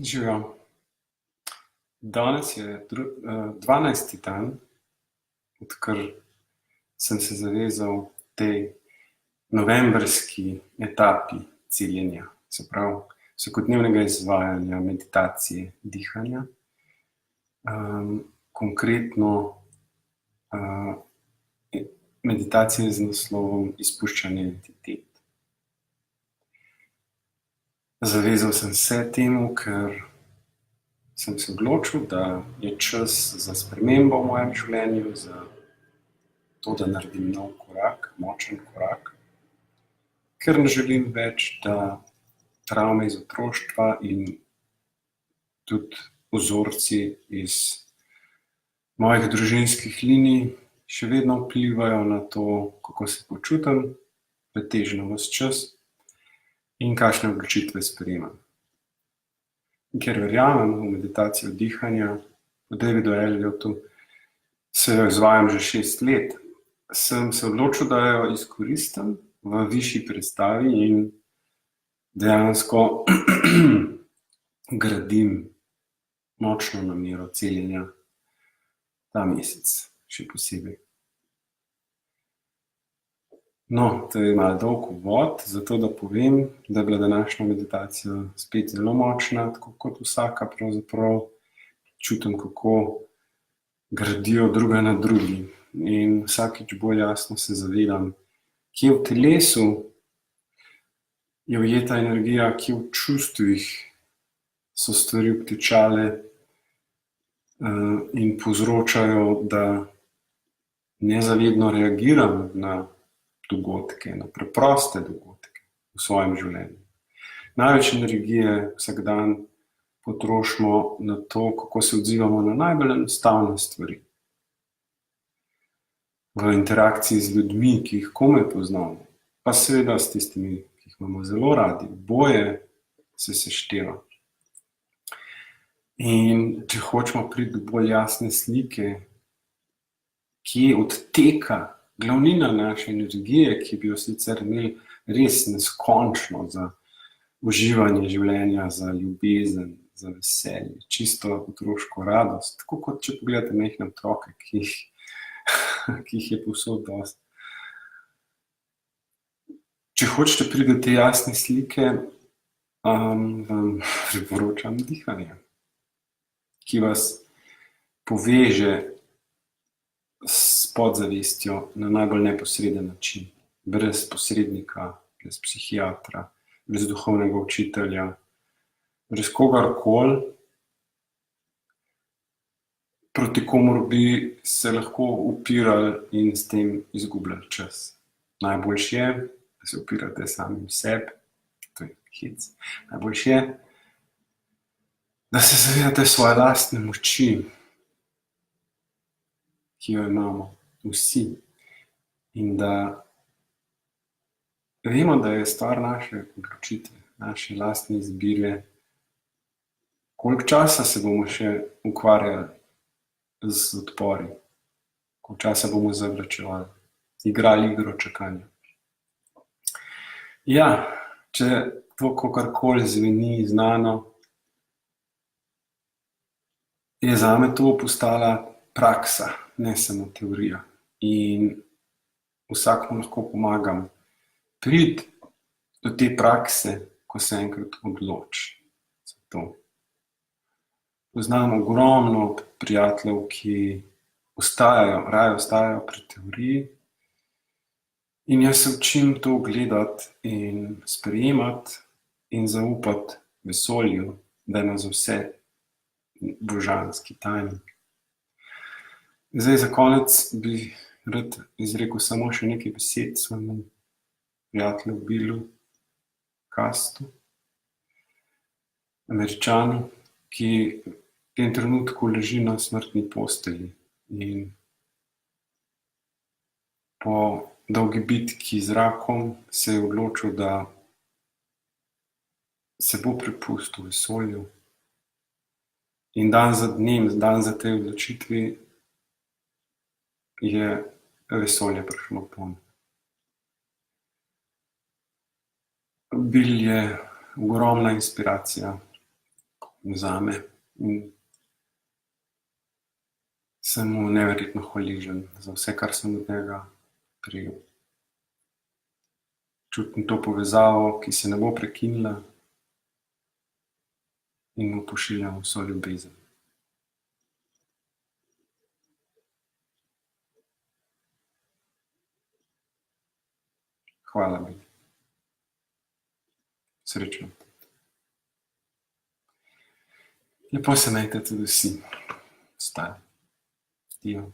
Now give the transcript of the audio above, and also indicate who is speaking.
Speaker 1: Živijo. Danes je 12. dan, odkar sem se zavezal tej novembrski etapi celjenja, se pravi vsakodnevnega izvajanja meditacije, dihanja. Konkretno meditacije z naslovom Izpuščanje entitet. Zavezal sem se temu, ker sem se odločil, da je čas za spremembo v mojem življenju, za to, da naredim nov korak, močen korak, ker ne želim več, da travme iz otroštva in tudi vzorci iz mojih družinskih linij še vedno vplivajo na to, kako se počutim, pretežno ves čas in kakšne odločitve sprejemam. Ker verjamem v meditacijo dihanja, v Davidu Elliotu, se jo izvajam že 6 let, sem se odločil, da jo izkoristim v višji predstavi in dejansko gradim močno namero celjenja ta mesec, še posebej. No, to je malo dolg uvod, zato da povem, da je bila današnja meditacija spet zelo močna, tako kot vsaka pravzaprav. Čutim, kako gradijo druga na drugi in vsakič bolj jasno se zavedam, kje v telesu je ujeta energija, kje v čustvih so stvari obtičale in povzročajo, da nezavedno reagiram na dogodke, na preproste dogodke v svojem življenju. Največ energije vsak dan potrošimo na to, kako se odzivamo na najbolj enostavne stvari. V interakciji z ljudmi, ki jih komaj poznamo, pa seveda s tistimi, ki jih imamo zelo radi, oboje se sešteva. In če hočemo priti do bolj jasne slike, kje odteka glavnina naše energije, ki bi jo sicer imeli res neskončno za uživanje življenja, za ljubezen, za veselje, čisto otroško radost, tako kot če pogledate majhne otroke, ki jih je povsod dosti. Če hočete priti do te jasne slike, vam priporočam dihanje, ki vas poveže s podzavestjo na najbolj neposreden način, brez posrednika, brez psihiatra, brez duhovnega učitelja, brez kogarkoli, proti komur bi se lahko upirali in s tem izgubljali čas. Najboljše je, da se upirate samim sebi, to je hec. Najboljše je, da se zavedate svoje lastne moči, ki jo imamo vsi, in da vemo, da je stvar naše odločitve, naše lastne izbire, koliko časa se bomo še ukvarjali z odpori, koliko časa bomo zavlačevali, igrali igro čakanja. Ja, če to kogarkoli zveni znano, je zame to postala praksa, ne samo teorija. In vsakmu lahko pomagam priti do te prakse, ko se enkrat odloči za to. Poznam ogromno prijateljev, ki raje ostajajo pri teoriji, in jaz se učim to gledati in sprejemati in zaupati vesolju, da ima za vse božanski tajnik. Zdaj za konec bi rad izrekel samo še nekaj besed svojemu prijatelju Billu Castu, Američanu, ki v tem trenutku leži na smrtni postelji in po dolgi bitki z rakom se je odločil, da se bo prepustil vesolju. In dan za dnem, dan za tej odločitvi je vesolje prišlo pon. Bill je ogromna inspiracija zame. In sem mu neverjetno hvaležen za vse, kar sem od njega prejel. Čutim to povezavo, ki se ne bo prekinila, in mu pošiljam vso ljubezen. Hvala mi. Srečno. Lepo se imejte tudi vsi. Ostali. Dio.